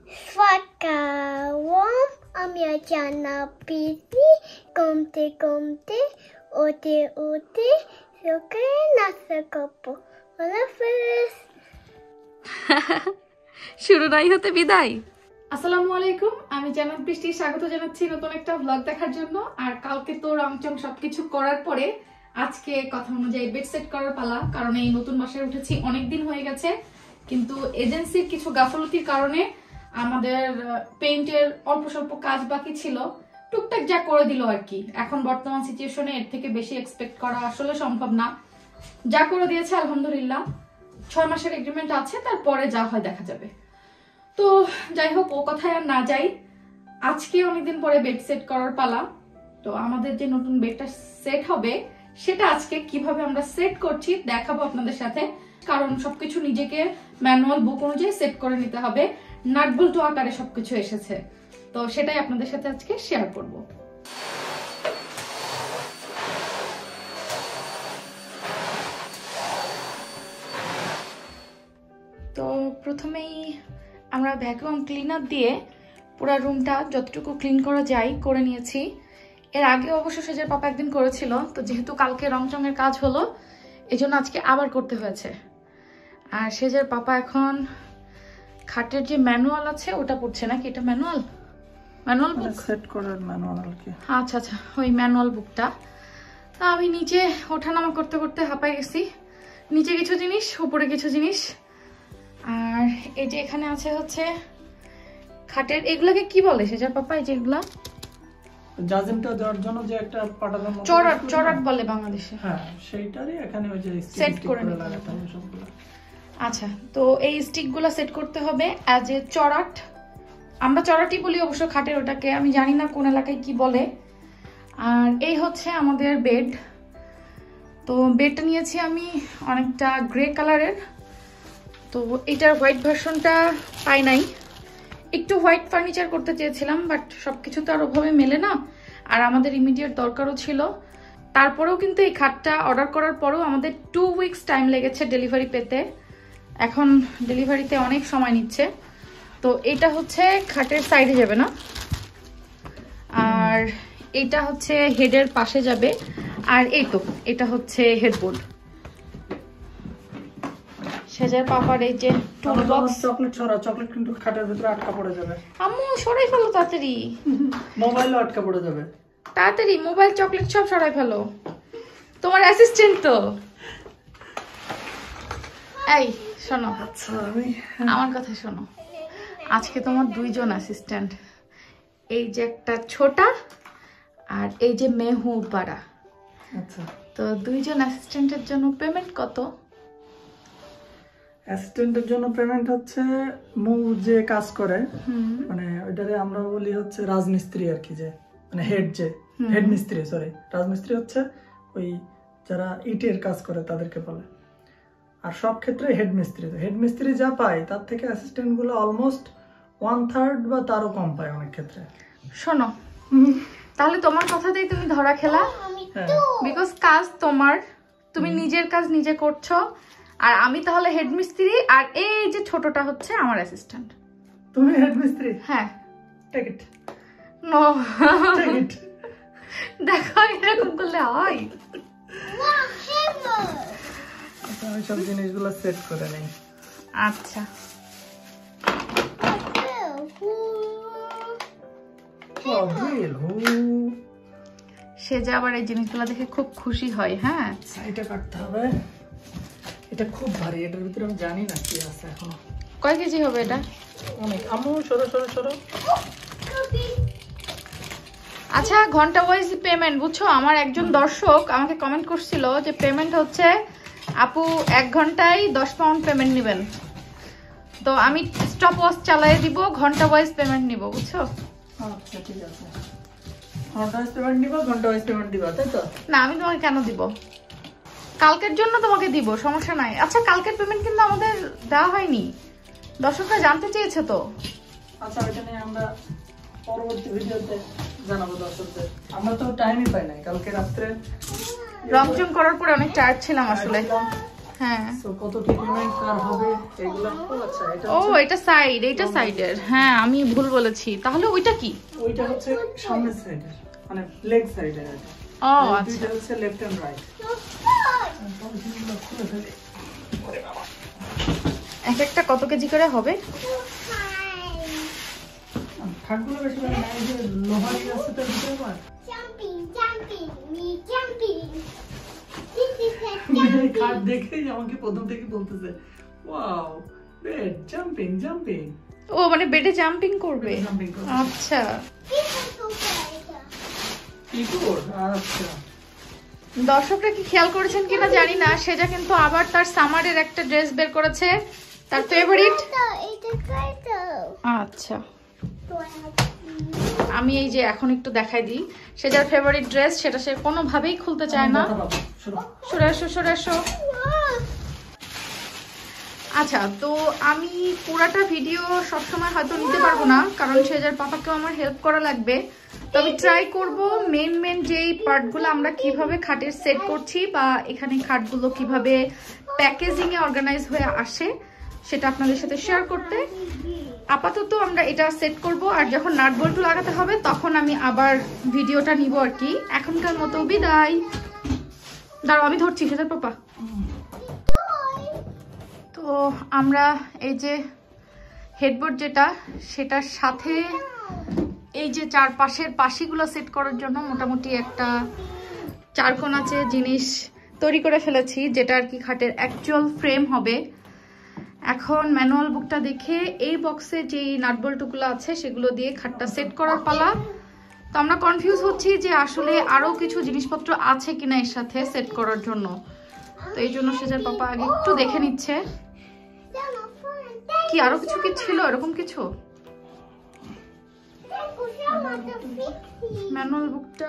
Svakarm om jag tjänar piti, komte, ote, så kan jag nästa koppo. Alla först. শুরু নাই হতে বিদায়। আসসালামু আলাইকুম, আমি জান্নাত বৃষ্টি স্বাগত জানাচ্ছি নতুন একটা ব্লগ দেখার জন্য। আর কালকে তো রংচং সবকিছু করার পরে আজকে কথা অনুযায়ী বেড সেট করার পালা, কারণ এই নতুন বাসায় উঠেছি অনেকদিন হয়ে গেছে, কিন্তু এজেন্সির কিছু গাফলতির কারণে আমাদের পেইন্টের অল্প স্বল্প কাজ বাকি ছিল, টুকটাক যা করে দিল আর কি। এখন বর্তমান সিচুয়েশনে এর থেকে বেশি এক্সপেক্ট করা আসলে সম্ভব না। যা করে দিয়েছে আলহামদুলিল্লাহ, 6 মাসের এগ্রিমেন্ট আছে, তারপরে যা হয় দেখা যাবে। তো যাই হোক, ও কথায় আর না যাই, আজকে অনেকদিন পরে বেড সেট করার পালা। তো আমাদের যে নতুন বেডটা সেট হবে সেটা আজকে কিভাবে আমরা সেট করছি দেখাবো আপনাদের সাথে, কারণ সবকিছু নিজেকে ম্যানুয়াল বুক অনুযায়ী সেট করে নিতে হবে। নাট বল্টু আকারে সবকিছু এসেছে, তো সেটাই আপনাদের সাথে আজকে শেয়ার করব। তো প্রথমেই আমরা ভ্যাকুয়াম ক্লিনার দিয়ে পুরো রুমটা যতটুকু ক্লিন করা যায় করে নিয়েছি। এর আগে অবশ্য সেজের পাপা একদিন করেছিল, তো যেহেতু কালকে রংচঙের কাজ হলো এজন্য আজকে আবার করতে হয়েছে। আর সেজের পাপা এখন খাটের যে ম্যানুয়াল আছে ওটা পড়ছে, নাকি এটা ম্যানুয়াল বুক সেট করার ম্যানুয়াল আর কি। আচ্ছা, ওই ম্যানুয়াল বুকটা। তা আমি নিচে ওঠানামা করতে করতে হাঁপাই গেছি, নিচে কিছু জিনিস উপরে কিছু জিনিস। আর এই যে এখানে আছে হচ্ছে খাটের, এগুলাকে কি বলে সেজার পাপা? এই যে এগুলা জাজিমটা দেওয়ার জন্য যে একটা পাটানোর মতো চড়াট বলে বাংলাদেশে। হ্যাঁ, সেইটারই এখানে ওই যে সেট করে লাগাতে হবে সবগুলো। আচ্ছা, তো এই স্টিকগুলো সেট করতে হবে অ্যাজ এ চড়াট। আমরা চড়াটি বলি অবশ্য খাটের, ওটাকে আমি জানি না কোন এলাকায় কি বলে। আর এই হচ্ছে আমাদের বেড। তো বেডটা নিয়েছি আমি অনেকটা গ্রে কালারের। তো এটার হোয়াইট ভার্সনটা পাই নাই, একটু হোয়াইট ফার্নিচার করতে চেয়েছিলাম, বাট সবকিছু তো আর ওভাবে মেলে না, আর আমাদের ইমিডিয়েট দরকারও ছিল। তারপরেও কিন্তু এই খাটটা অর্ডার করার পরেও আমাদের 2 উইকস টাইম লেগেছে ডেলিভারি পেতে। এখন ডেলিভারিতে অনেক সময় নিচ্ছে। তো এটা হচ্ছে খাটের সাইডে যাবে না, আর এটা হচ্ছে হেডের পাশে যাবে। আর এই তো এটা হচ্ছে হেডবোর্ড। সেজার পাপার এই যে টুল বক্স, চকলেট কিন্তু খাটের ভিতরে আটকা পড়ে যাবে। আম্মু সরাই ফেলো তাড়াতাড়ি, মোবাইলও আটকা পড়ে যাবে। তাড়াতাড়ি মোবাইল চকলেট সব সরাই ফেলো, তোমার অ্যাসিস্ট্যান্ট তো। এই শোনো, আমার কথা শোনো, আজকে তোমার 2জন অ্যাসিস্ট্যান্ট, এই যে একটা ছোটা আর এই যে মেহু পাড়া। আচ্ছা, তো 2জন অ্যাসিস্ট্যান্টের জন্য পেমেন্ট কত? অ্যাসিস্ট্যান্টের জন্য পেমেন্ট হচ্ছে মু যে কাজ করে, মানে ওইটারে আমরা বলি হচ্ছে রাজমিস্ত্রি আর কি, যে মানে হেড মিস্ত্রি, সরি রাজমিস্ত্রি হচ্ছে ওই যারা ইটের কাজ করে তাদেরকে বলে। আর সব ক্ষেত্রে হেড মিস্ত্রি, তো হেড মিস্ত্রি যা পায় তার থেকে অ্যাসিস্ট্যান্ট গুলো অলমোস্ট 1/3 বা তারও কম পায় অনেক ক্ষেত্রে। শোনো, তাহলে তোমার কথাতেই তুমি ধরা খেলা, বিকজ কাজ তোমার, তুমি নিজের কাজ নিজে করছো, আর আমি তাহলে হেড মিস্ত্রি, আর এই যে ছোটটা হচ্ছে আমার অ্যাসিস্ট্যান্ট। তুমি হেড মিস্ত্রি? হ্যাঁ। Take it. No, take it. দেখো এরকম করলে হয়? আমি সব জিনিসগুলো সেট করে নেই। আচ্ছা, সে যে আবার এই জিনিসগুলো দেখে খুব খুশি হয়। হ্যাঁ, এটা কাটতে হবে, এটা খুব ভারী, এটার ভিতরে আমি জানি না কি আছে এখনো। কয় কেজি হবে এটা? অনেক। আম্মু সরো। আচ্ছা, ঘন্টা ওয়াইজ পেমেন্ট বুঝছো? আমার একজন দর্শক আমাকে কমেন্ট করছিল যে পেমেন্ট হচ্ছে আপু 1 ঘন্টায় 10 পাউন্ড পেমেন্ট নেবেন। তো আমি স্টপ ওয়াচ চালিয়ে দিব, ঘন্টা ওয়াইজ পেমেন্ট নিব, বুঝছো? আচ্ছা ঠিক আছে, ঘন্টা ওয়াইজ পেমেন্ট নিবা, ঘন্টা ওয়াইজ পেমেন্ট দিবা, তাই তো? না, আমি তোমাকে কেন দিব, কালকের জন্য তোমাকে দিব, সমস্যা নাই। আচ্ছা, কালকের পেমেন্ট কিন্তু আমাদের দেওয়া হয়নি, দর্শকরা জানতে চেয়েছে তো। আচ্ছা, এটা নিয়ে আমরা পরবর্তী ভিডিওতে জানাবো দর্শকদের। আমরা তো টাইমই পাই নাই, কালকে রাত্রে রংচং করার পরে অনেক টায়ার্ড ছিলাম আসলে। হ্যাঁ সো কত ট্রিটমেন্ট কার হবে এগুলো। আচ্ছা এটা ও এটা সাইড, এটা সাইডের। হ্যাঁ আমি ভুল বলেছি, তাহলে ওইটা কি? ওইটা হচ্ছে সামনের সাইডের, মানে লেগ সাইডের। এটা ও আর আচ্ছা, দুইটা হচ্ছে লেফট এন্ড রাইট। এক একটা কত কেজি করে হবে? খাটগুলো বেশি করে নাই, যে লোহার আছে তার ভিতরে আবার Jumping, jumping, me jumping. খাট দেখেই আমাকে প্রথম থেকে বলতেছে ওয়াও বেড জাম্পিং জাম্পিং। ও মানে বেডে জাম্পিং করবে? জাম্পিং করবে। আচ্ছা আচ্ছা দর্শকরা কি খেয়াল করেছেন কিনা জানি না, সেটা কিন্তু আবার তার সামারের একটা ড্রেস বের করেছে, তার ফেভারিট। আচ্ছা আমি এই যে এখন একটু দেখাই দিই, সে যার ফেভারিট ড্রেস সেটা সে কোনোভাবেই খুলতে চায় না। সরে আসো, সরে আসো। আচ্ছা তো আমি পুরাটা ভিডিও সবসময় হয়তো নিতে পারবো না, কারণ সেজার পাপাকেও আমার হেল্প করা লাগবে। তো আমি ট্রাই করব মেন যেই পার্টগুলো আমরা কিভাবে খাটের সেট করছি বা এখানে খাটগুলো কিভাবে প্যাকেজিং এ অর্গানাইজ হয়ে আসে সেটা আপনাদের সাথে শেয়ার করতে। আপাতত আমরা এটা সেট করব, আর যখন নাট বল্টু লাগাতে হবে তখন আমি আবার ভিডিওটা নিব আর কি। এখনকার মতো বিদায়। দাঁড়াও আমি ধরছি সেজার পাপা। তো আমরা এই যে হেডবোর্ড যেটা, সেটার সাথে এই যে চারপাশের পাশিগুলো সেট করার জন্য মোটামুটি একটা চারকোনাচে জিনিস তৈরি করে ফেলেছি, যেটা আর কি খাটের অ্যাকচুয়াল ফ্রেম হবে। এখন ম্যানুয়াল বুকটা দেখে এই বক্সে যেই নাটবল্টুগুলো আছে সেগুলো দিয়ে খাটটা সেট করার পালা। তো আমরা কনফিউজ হচ্ছি যে আসলে আরো কিছু জিনিসপত্র আছে কিনা এর সাথে সেট করার জন্য। তো এই জন্য সেজার পাপা আগে একটু দেখে নিচ্ছে কি আরো কিছু কি ছিল এরকম কিছু। ম্যানুয়াল বুকটা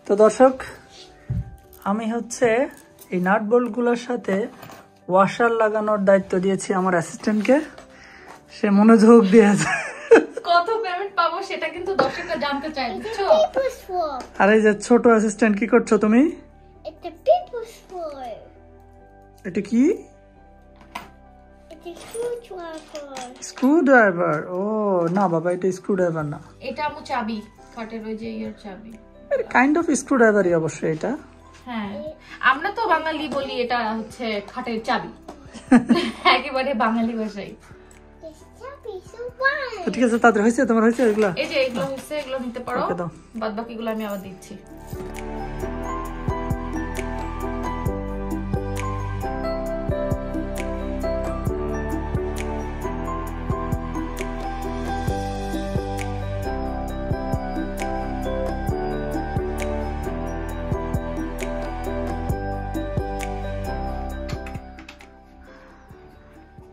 তো দর্শক আমি হচ্ছে এই নাট বোল্টগুলোর সাথে ওয়াশার লাগানোর দায়িত্ব দিয়েছি আমার অ্যাসিস্ট্যান্টকে। সে মনোযোগ দিয়েছে। কত পেমেন্ট পাবো সেটা কিন্তু দর্শকরা জানতে চায়, বুঝছো? আর এই যে ছোট অ্যাসিস্ট্যান্ট কি করছো তুমি? এটা কি? Screw driver. ও না বাবা, এটা স্ক্রু ড্রাইভার না, এটা আমু চাবি, খাটের ওই যে ইয়ার চাবি। কাইন্ড অফ স্ক্রু ড্রাইভারই অবশ্যই এটা। হ্যাঁ আমরা তো বাঙালি বলি এটা হচ্ছে খাটের চাবি। একেবারে বাঙালি ভাষাই। ঠিক আছে, তাদের হয়েছে, তোমার হয়েছে এগুলো? এই যে এগুলো হচ্ছে, এগুলো নিতে পারো, বাদ বাকিগুলো আমি আবার দিচ্ছি।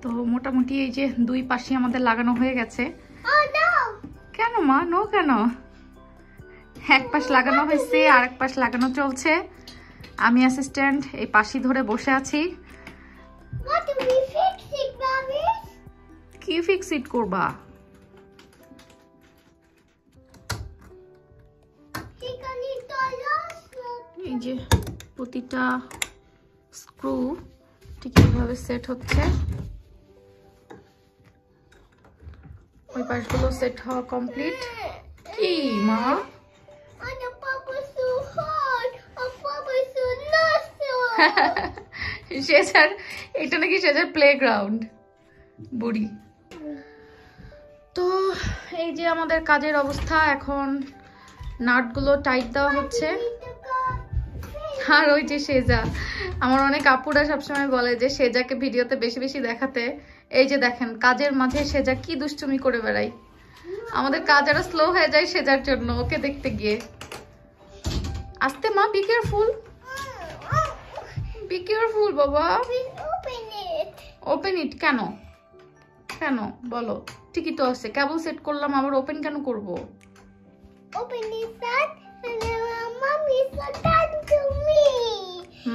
তো মোটামুটি এই যে দুই পাশে আমাদের লাগানো হয়ে গেছে। কেন মা, নো কেন? এক পাশ লাগানো হয়েছে আর এক পাশ লাগানো চলছে। আমি অ্যাসিস্ট্যান্ট এই পাশি ধরে বসে আছি। কি ফিক্স ইট করবা? এই যে প্রতিটা স্ক্রু ঠিক এইভাবে সেট হচ্ছে। ওই পাশগুলো সেট হওয়া কমপ্লিট। কি মা? সেজার এটা নাকি সেজার প্লেগ্রাউন্ড বুড়ি। তো এই যে আমাদের কাজের অবস্থা, এখন নাটগুলো টাইট দেওয়া হচ্ছে। আর ওই যে সেজা, আমার অনেক আপুরা সবসময় বলে যে সেজাকে ভিডিওতে বেশি বেশি দেখাতে। এই যে দেখেন কাজের মাঝে সেজা কি দুষ্টুমি করে বেড়াই। আমাদের কাজ আরো স্লো হয়ে যায় সেজার জন্য ওকে দেখতে গিয়ে। আস্তে মা, বি কেয়ারফুল, বি কেয়ারফুল বাবা। Open it. কেন কেন বলো? ঠিকই তো আছে, কেবল সেট করলাম, আবার ওপেন কেন করব?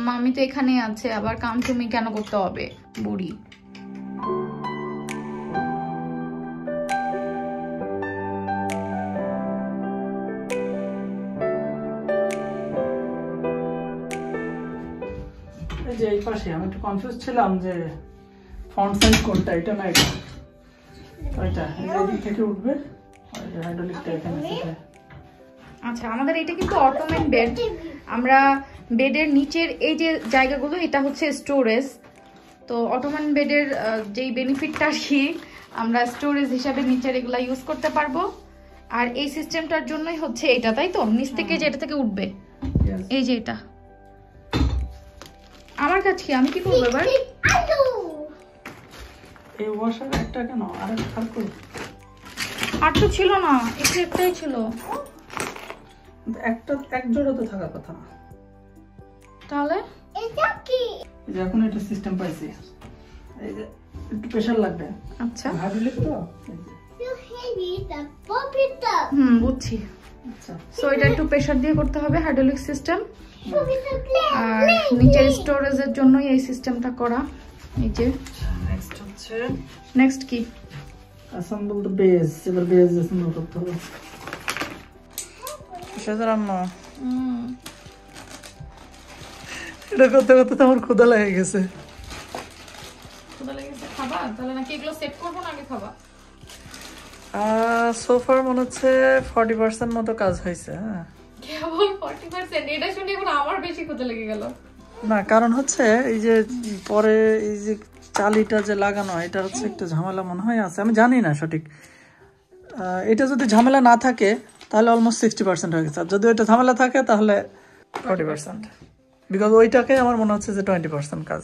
মামি তো এখানে আছে, আবার কাম টু মি কেন করতে হবে বুড়ি? এই পাশে আমি একটু কনফিউজ ছিলাম যে ফন্ট সাইজ কোনটা, এটা না এটা, ওইটা এই দিক থেকে উঠবে আর এই হাইড্রোলিকটা এখানে সেটা। আচ্ছা, আমাদের এটা কিন্তু অটোমেট বেড। আমরা বেডের নিচের এই যে জায়গাগুলো এটা হচ্ছে স্টোরেজ। তো অটোমেট বেডের যেই বেনিফিটটা কি, আমরা স্টোরেজ হিসাবে নিচের এগুলা ইউজ করতে পারবো। আর এই সিস্টেমটার জন্যই হচ্ছে এটা, তাই তো? নিচ থেকে যেটা থেকে উঠবে এই যে এটা। আমার কাছে কি, আমি কি করবো এবার? এই ওয়াশার একটা কেন আর আর কই? আর তো ছিল না, একটাই ছিল। একটা এক জোড়া তো থাকার কথা না। তাহলে এটা কি? এই যে এখন এটা সিস্টেম পাইছি, এই যে একটু প্রেসার লাগবে। আচ্ছা, হাইড্রোলিক তো এই যে। You heavy the popita. বুঝছি। আচ্ছা, সো এটা একটু প্রেসার দিয়ে করতে হবে, হাইড্রোলিক সিস্টেম। Popita play. আর নিচের স্টোরেজের জন্যই এই সিস্টেমটা করা। এই যে নেক্সট হচ্ছে নেক্সট কি? Assemble the base. এবার বেস অ্যাসেম্বল করতে হবে। সেটার আম্মা এটা করতে করতে তো আমার ক্ষুধা লেগে গেছে। ক্ষুধা লেগেছে, খাবা? তাহলে নাকি এগুলো সেট করবো না আগে খাবা? সোফার মনে হচ্ছে 40% মতো কাজ হয়েছে। হ্যাঁ, কেবল 40%? এটা শুনে এখন আমার বেশি ক্ষুধা লেগে গেল। না কারণ হচ্ছে এই যে পরে এই যে চালিটা যে লাগানো, এটা হচ্ছে একটা ঝামেলা মনে হয় আছে, আমি জানি না সঠিক। এটা যদি ঝামেলা না থাকে তাহলে অলমোস্ট 60% হয়ে গেছে, আর যদি ওইটা ঝামেলা থাকে তাহলে 40%, বিকজ ওইটাকে আমার মনে হচ্ছে যে 20% কাজ।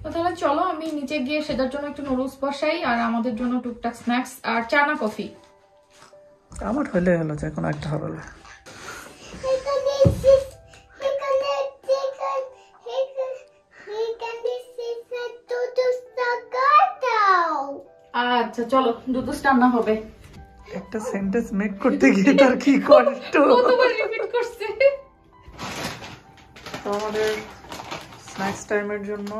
তো তাহলে চলো আমি নিচে গিয়ে সেটার জন্য একটু নুডলস বসাই, আর আমাদের জন্য টুকটাক স্ন্যাক্স আর চা না কফি। আমার হলে হলো, যে কোনো একটা হবে। আচ্ছা চলো, দুধ রান্না হবে। একটা সেন্টেন্স মেক করতে গিয়ে তার কি কষ্ট। কতবার রিপিট করছে। তো আমাদের স্ন্যাক্স টাইমের জন্য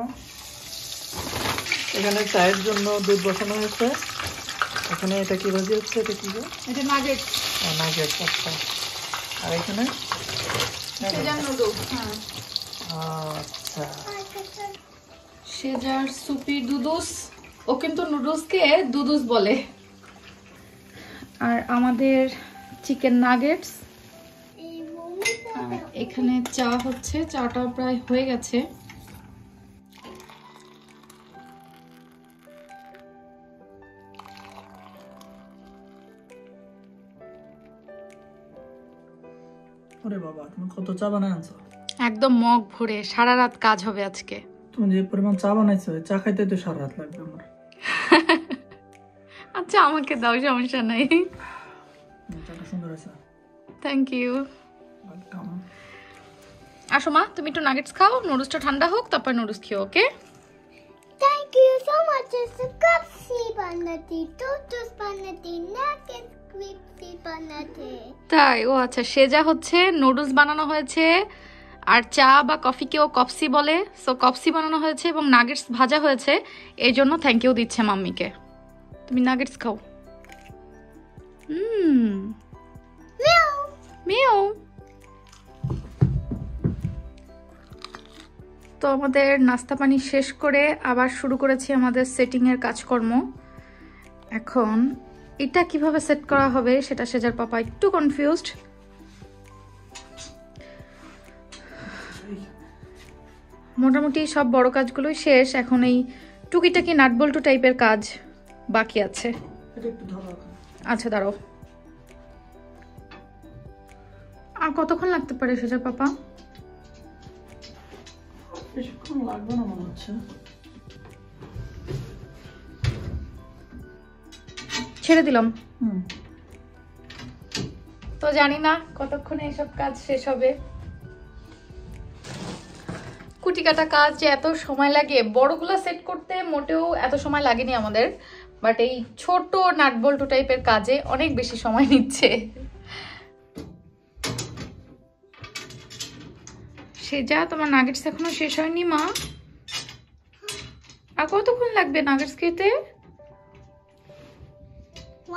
এখানে চায়ের জন্য দুধ বসানো হয়েছে। এখানে এটা কি ভাজি হচ্ছে? এটা কি? এটা নাগেটস। নাগেটস। আচ্ছা, আর এখানে সেজার নুডলস। হ্যাঁ, আচ্ছা, সেজার সুপি দুদুস। ও কিন্তু নুডলসকে দুদুস বলে। আর আমাদের চিকেন নাগেটস। আর এখানে চা হচ্ছে, চাটাও প্রায় হয়ে গেছে। ওরে বাবা, তুমি কত চা বানায় আনছো? একদম মগ ভরে, সারা রাত কাজ হবে আজকে। তুমি যে পরিমাণ চা বানাইছো, চা খাইতে তো সারা রাত লাগবে আমার। আচ্ছা আমাকে দাও, সমস্যা নাই। চাটা সুন্দর হয়েছে। Thank you. ওয়েলকাম। আসো মা, তুমি একটু নাগেটস খাও, নুডলসটা ঠান্ডা হোক তারপর নুডলস খেও, ওকে? Thank you so much. It's a cupsy banati, totus banati, nuggets crispy banati. তাই? ও আচ্ছা, সেজা হচ্ছে নুডলস বানানো হয়েছে, আর চা বা কফিকেও কপসি বলে। সো কপসি বানানো হয়েছে এবং নাগেটস ভাজা হয়েছে, এই জন্য থ্যাংক ইউ দিচ্ছে মাম্মিকে। তুমি নাগেটস খাও। Meow. মিয়াও। তো আমাদের নাস্তা পানি শেষ করে আবার শুরু করেছি আমাদের সেটিং এর কাজকর্ম। এখন এটা কিভাবে সেট করা হবে সেটা সেজার পাপা একটু কনফিউজড। মোটামুটি সব বড় কাজগুলোই শেষ, এখন এই টুকিটাকি নাটবল্টু টাইপের কাজ বাকি আছে। এটা একটু ধরো। আচ্ছা দাঁড়াও, আর কতক্ষণ লাগতে পারে সেজার পাপা? বেশিক্ষণ লাগবে না মনে হচ্ছে। ছেড়ে দিলাম। তো জানি না কতক্ষণে এসব কাজ শেষ হবে। কুটি কাটা কাজ যে এত সময় লাগে, বড়গুলা সেট করতে মোটেও এত সময় লাগেনি আমাদের, বাট এই ছোট নাটবল্টু টাইপের কাজে অনেক বেশি সময় নিচ্ছে। সেজা, তোমার নাগেটস এখনো শেষ হয়নি মা? আর কতক্ষণ লাগবে নাগেটস খেতে?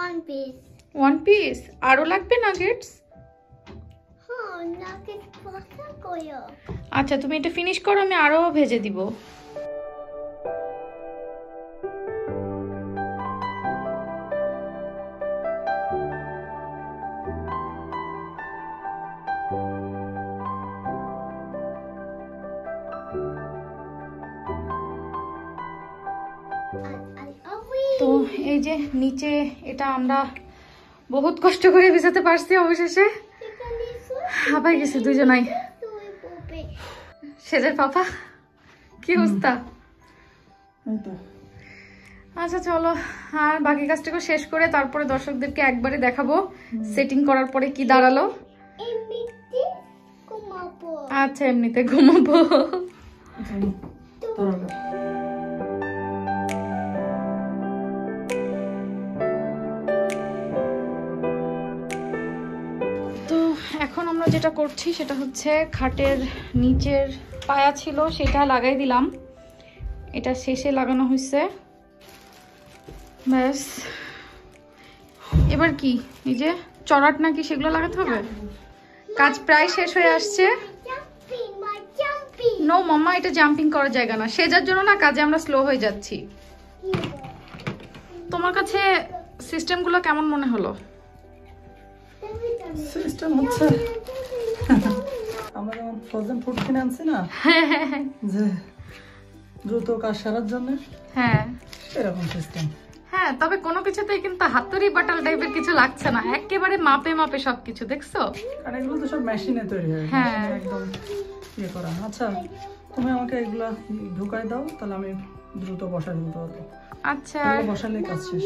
1 piece. 1 পিস? আরো লাগবে নাগেটস? Huh, নাকে পছন্দ করো। আচ্ছা তুমি এটা ফিনিশ করো, আমি আরো ভেজে দিব। তো এই যে নিচে এটা আমরা বহুত কষ্ট করে ভিজাতে পারছি, অবশেষে হাঁপাই গেছে দুজনাই। সেজের পাপা কি অবস্থা? আচ্ছা চলো, আর বাকি কাজটাকে শেষ করে তারপরে দর্শকদেরকে একবারে দেখাবো সেটিং করার পরে কি দাঁড়ালো। আচ্ছা এমনিতে ঘুমাবো। তো এখন আমরা যেটা করছি সেটা হচ্ছে খাটের নিচের পায়া ছিল সেটা লাগাই দিলাম, এটা শেষে লাগানো হয়েছে। ব্যাস এবার কি এই যে চড়াট নাকি সেগুলো লাগাতে হবে। কাজ প্রায় শেষ হয়ে আসছে। নো মাম্মা, এটা জাম্পিং করার জায়গা না, সেজার জন্য না কাজে আমরা স্লো হয়ে যাচ্ছি। তোমার কাছে সিস্টেমগুলো কেমন মনে হলো? সিস্টেম হচ্ছে আমরা যেমন ফ্রোজেন ফুড কিনে আনছি না, যে দ্রুত কাজ সারার জন্য, হ্যাঁ এরকম সিস্টেম। হ্যাঁ, তবে কোনো কিছুতেই কিন্তু হাতুড়ি বাটাল টাইপের কিছু লাগছে না, একেবারে মাপে মাপে সবকিছু। দেখছো, আর এগুলো তো সব মেশিনে তৈরি হয়, হ্যাঁ একদম ইয়ে করা। আচ্ছা তুমি আমাকে এগুলা ঢুকাই দাও, তাহলে আমি দ্রুত বসাই দিতে পারবো। আচ্ছা বসালে কাজ শেষ।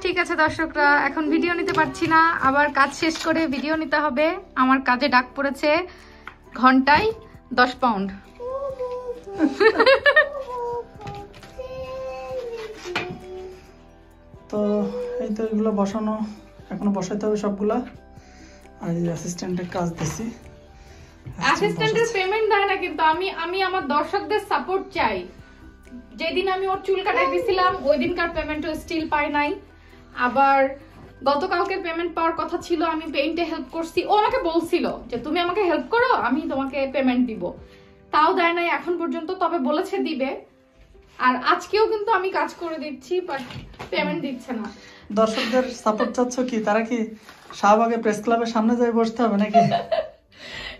ঠিক আছে দর্শকরা, এখন ভিডিও নিতে পারছি না, আবার কাজ শেষ করে ভিডিও নিতে হবে। আমার কাজে ডাক পড়েছে ঘন্টায় 10 পাউন্ড। তো এই তো এগুলো বসানো, এখনো বসাইতে হবে সবগুলা। আর এই অ্যাসিস্ট্যান্টের কাজ দিছি, অ্যাসিস্ট্যান্টের পেমেন্ট দেয় না, কিন্তু আমি আমার দর্শকদের সাপোর্ট চাই। যেদিন আমি ওর চুল কাটাই দিছিলাম ওই দিনকার পেমেন্টও স্টিল পাই নাই। আবার গতকালকে পেমেন্ট পাওয়ার কথা ছিল, আমি পেইন্টে হেল্প করছি, ও আমাকে বলছিল যে তুমি আমাকে হেল্প করো আমি তোমাকে পেমেন্ট দিব, তাও দেয় নাই এখন পর্যন্ত, তবে বলেছে দিবে। আর আজকেও কিন্তু আমি কাজ করে দিচ্ছি, বাট পেমেন্ট দিচ্ছে না। দর্শকদের সাপোর্ট চাচ্ছ কি? তারা কি শাহবাগে প্রেস ক্লাবের সামনে যাই বসতে হবে নাকি?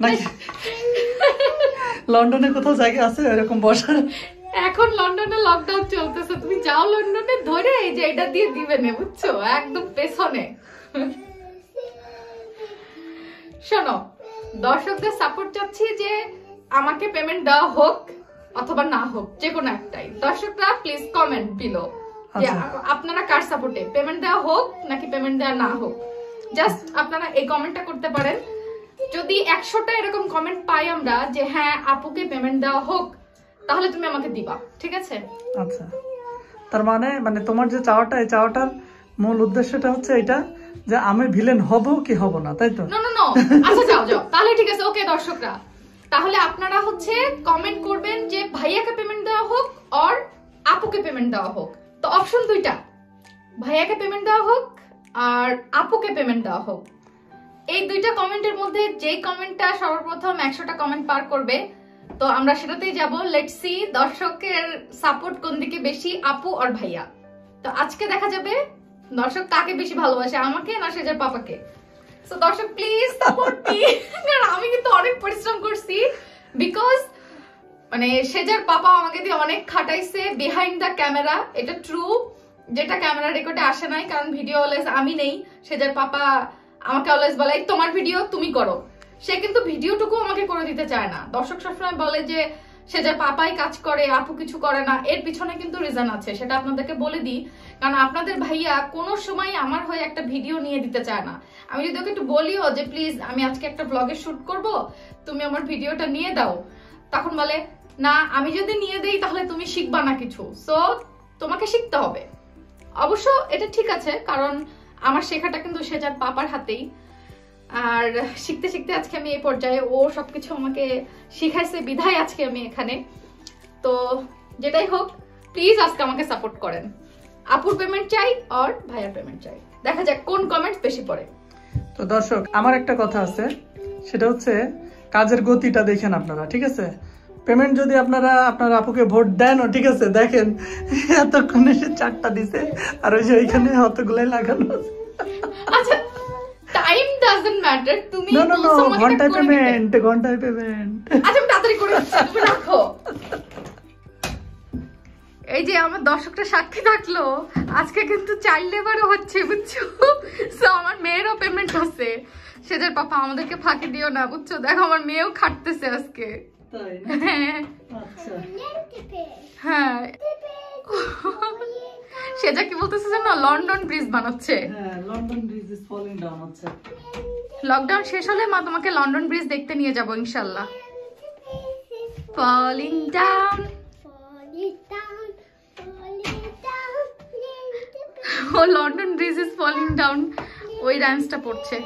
নাকি লন্ডনে কোথাও জায়গা আছে এরকম বসার? এখন লন্ডনে লকডাউন চলতেছে, তুমি যাও লন্ডনে, ধরে এই যে এটা দিয়ে দিবে না, বুঝছো, একদম পেছনে। শোনো, দর্শকদের সাপোর্ট চাচ্ছি যে আমাকে পেমেন্ট দেওয়া হোক অথবা না হোক, যে কোনো একটাই। দর্শকরা প্লিজ কমেন্ট বিলো যে আপনারা কার সাপোর্টে, পেমেন্ট দেওয়া হোক নাকি পেমেন্ট দেওয়া না হোক। জাস্ট আপনারা এই কমেন্টটা করতে পারেন। যদি 100টা এরকম কমেন্ট পাই আমরা যে হ্যাঁ আপুকে পেমেন্ট দেওয়া হোক, তাহলে তুমি আমাকে দিবা, ঠিক আছে? আচ্ছা, তার মানে তোমার যে চাওয়াটা, এই চাওয়াটার মূল উদ্দেশ্যটা হচ্ছে এটা যে আমি ভিলেন হব কি হব না, তাই তো? নো নো নো, আচ্ছা যাও যাও, তাহলে ঠিক আছে। ওকে দর্শকরা, তাহলে আপনারা হচ্ছে কমেন্ট করবেন যে ভাইয়াকে পেমেন্ট দেওয়া হোক আর আপুকে পেমেন্ট দেওয়া হোক। তো অপশন দুইটা, ভাইয়াকে পেমেন্ট দেওয়া হোক আর আপুকে পেমেন্ট দেওয়া হোক। এই দুইটা কমেন্টের মধ্যে যে কমেন্টটা সর্বপ্রথম 100টা কমেন্ট পার করবে, তো আমরা সেটাতেই যাব। লেটস সি দর্শকের সাপোর্ট কোন দিকে বেশি, আপু আর ভাইয়া। তো আজকে দেখা যাবে দর্শক কাকে বেশি ভালোবাসে, আমাকে না সেজার পাপাকে। সো দর্শক প্লিজ সাপোর্ট মি, কারণ আমি কিন্তু অনেক পরিশ্রম করছি। বিকজ মানে সেজার পাপা আমাকে দিয়ে অনেক খাটাইছে বিহাইন্ড দ্য ক্যামেরা, এটা ট্রু, যেটা ক্যামেরা রেকর্ডে আসে নাই। কারণ ভিডিও অলওয়েজ আমি নেই, সেজার পাপা আমাকে অলওয়েজ বলে তোমার ভিডিও তুমি করো। সে কিন্তু ভিডিওটুকু আমাকে করে দিতে চায় না। দর্শক সবসময় বলে যে সেজার পাপাই কাজ করে, আপু কিছু করে না। এর পিছনে কিন্তু রিজন আছে, সেটা আপনাদেরকে বলে দিই। কারণ আপনাদের ভাইয়া কোনো সময় আমার হয়ে একটা ভিডিও নিয়ে দিতে চায় না। আমি যদি ওকে একটু বলিও যে প্লিজ আমি আজকে একটা ব্লগের শুট করব, তুমি আমার ভিডিওটা নিয়ে দাও, তখন বলে না আমি যদি নিয়ে দেই তাহলে তুমি শিখবা না কিছু, সো তোমাকে শিখতে হবে। অবশ্য এটা ঠিক আছে, কারণ আমার শেখাটা কিন্তু সেজার পাপার হাতেই। আর শিখতে শিখতে আজকে আমি এই পর্যায়ে, ও সবকিছু আমাকে শিখাইছে বিধায় আজকে আমি এখানে। তো যেটাই হোক প্লিজ আজকে আমাকে সাপোর্ট করেন। আপুর পেমেন্ট চাই আর ভাইয়ার পেমেন্ট চাই, দেখা যাক কোন কমেন্ট বেশি পড়ে। তো দর্শক আমার একটা কথা আছে, সেটা হচ্ছে কাজের গতিটা দেখেন আপনারা, ঠিক আছে? পেমেন্ট যদি আপনারা আপনার আপুকে ভোট দেন, ঠিক আছে, দেখেন এতক্ষণে সে 4টা দিছে আর ওই যে ওইখানে অতগুলাই লাগানো আছে। আচ্ছা টাইম ডাজন্ট ম্যাটার, তুমি নো নো নো, বলছো আমাকে ঘন্টায় এটা করে দিতে। পেমেন্ট, ঘন্টায় পেমেন্ট। আচ্ছা আমি তাড়াতাড়ি করে দিচ্ছি, তুমি রাখো। এই যে আমার দর্শকটা সাক্ষী থাকলো, আজকে কিন্তু চাইল্ড লেবারও হচ্ছে বুঝছো, সো আমার মেয়েরও পেমেন্ট হচ্ছে। সেদের পাপা আমাদেরকে ফাঁকি দিও না বুঝছো, দেখো আমার মেয়েও খাটতেছে আজকে। তাই না? হ্যাঁ আচ্ছা হ্যাঁ, সেটা কি বলতেছে জানো, লন্ডন ব্রিজ বানাচ্ছে। হ্যাঁ, London bridge is falling down হচ্ছে। লকডাউন শেষ হলে মা তোমাকে লন্ডন ব্রিজ দেখতে নিয়ে যাবো ইনশাল্লাহ। ফলিং ডাউন, ও London bridge is falling down, ওই ডান্সটা পড়ছে।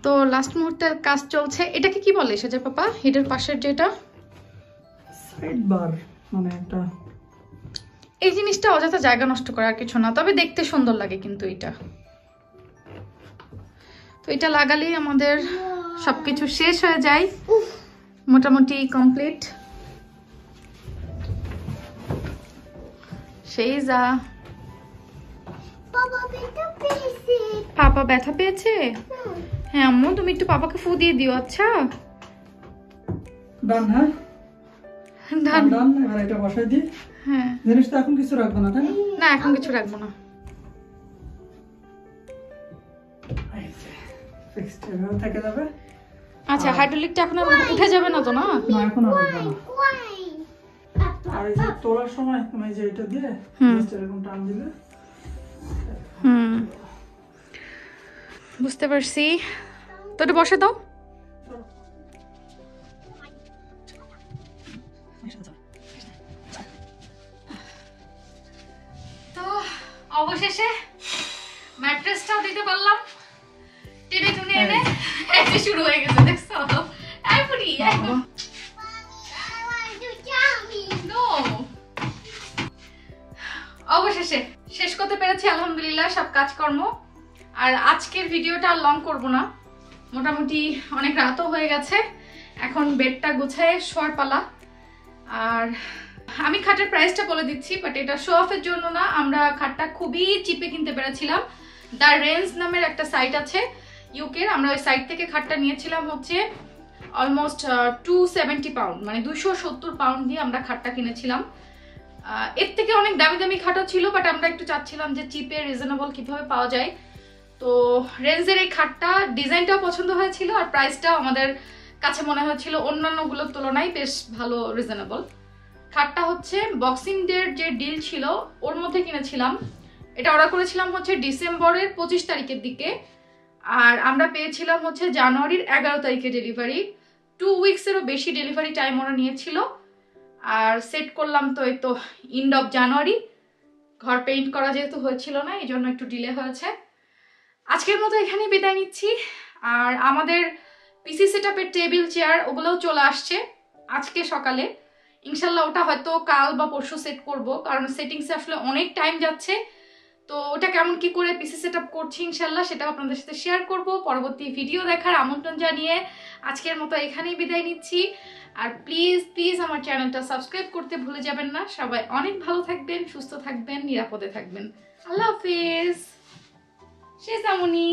তো লাস্ট মুহূর্তের কাজ চলছে। এটাকে কি বলে সেজা পাপা, হেডের পাশের যেটা সাইড বার, মানে একটা এই জিনিসটা অযথা জায়গা নষ্ট করার কিছু না, তবে দেখতে সুন্দর লাগে কিন্তু এটা। তো এটা লাগালেই আমাদের সবকিছু শেষ হয়ে যায়, মোটামুটি কমপ্লিট। সেই যা পাপা ব্যথা পেয়েছে। হ্যাঁ আম্মু তুমি একটু পাপাকে ফু দিয়ে দিও। আচ্ছা ডান। হ্যাঁ ডান। ডান, এবার এটা বসাই দিই। হ্যাঁ জিনিসটা এখন কিছু রাখবো না, তাই না? না এখন কিছু রাখবো না। ফিক্সড এভাবে থেকে যাবে। আচ্ছা হাইড্রোলিকটা এখন আর উঠে যাবে না তো? না না, এখন আর উঠবে না। আর এই যে তোলার সময় তুমি এই যে এটা দিয়ে জাস্ট এরকম টান দিলে। হুম বুঝতে পারছি। তো এটা বসে দাও। তো অবশেষে ম্যাট্রেসটাও দিতে পারলাম, টেনে টুনে এনে এটা শুরু হয়ে গেছে দেখছো। এখনই একদম No! অবশেষে শেষ করতে পেরেছি আলহামদুলিল্লাহ সব কাজকর্ম। আর আজকের ভিডিওটা আর লং করব না, মোটামুটি অনেক রাতও হয়ে গেছে, এখন বেডটা গুছায় শোয়ার পালা। আর আমি খাটের প্রাইসটা বলে দিচ্ছি, বাট এটা শো অফের জন্য না, আমরা খাটটা খুবই চিপে কিনতে পেরেছিলাম। দ্য রেঞ্জ নামের একটা সাইট আছে ইউকের, আমরা ওই সাইট থেকে খাটটা নিয়েছিলাম হচ্ছে অলমোস্ট 270 পাউন্ড, মানে 270 পাউন্ড দিয়ে আমরা খাটটা কিনেছিলাম। এর থেকে অনেক দামি দামি খাটও ছিল, বাট আমরা একটু চাচ্ছিলাম যে চিপে রিজনেবল কিভাবে পাওয়া যায়। তো রেঞ্জের এই খাটটা ডিজাইনটাও পছন্দ হয়েছিল, আর প্রাইসটাও আমাদের কাছে মনে হয়েছিল অন্যান্যগুলোর তুলনায় বেশ ভালো রিজনেবল। খাটটা হচ্ছে বক্সিং ডের যে ডিল ছিল ওর মধ্যে কিনেছিলাম। এটা অর্ডার করেছিলাম হচ্ছে ডিসেম্বরের 25 তারিখের দিকে, আর আমরা পেয়েছিলাম হচ্ছে জানুয়ারির 11 তারিখে ডেলিভারি। 2 উইকসেরও বেশি ডেলিভারি টাইম ওরা নিয়েছিল। আর সেট করলাম তো এই তো এন্ড অফ জানুয়ারি, ঘর পেইন্ট করা যেহেতু হয়েছিল না এই জন্য একটু ডিলে হয়েছে। আজকের মতো এখানেই বিদায় নিচ্ছি। আর আমাদের পিসি সেটআপের টেবিল চেয়ার ওগুলোও চলে আসছে আজকে সকালে, ইনশাল্লাহ ওটা হয়তো কাল বা পরশু সেট করব, কারণ সেটিংসে আসলে অনেক টাইম যাচ্ছে। তো ওটা কেমন কি করে পিসি সেটআপ করছি ইনশাল্লাহ সেটাও আপনাদের সাথে শেয়ার করব। পরবর্তী ভিডিও দেখার আমন্ত্রণ জানিয়ে আজকের মতো এখানেই বিদায় নিচ্ছি। আর প্লিজ প্লিজ আমার চ্যানেলটা সাবস্ক্রাইব করতে ভুলে যাবেন না। সবাই অনেক ভালো থাকবেন, সুস্থ থাকবেন, নিরাপদে থাকবেন। আল্লাহ হাফেজ। শেষামণি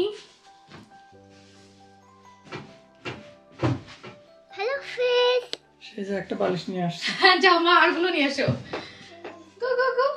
হ্যালো ফ্রেন্ডস, সে যে একটা বালিশ নিয়ে আসছে। হ্যাঁ যাও মা আরগুলো নিয়ে এসো। গো গো গো।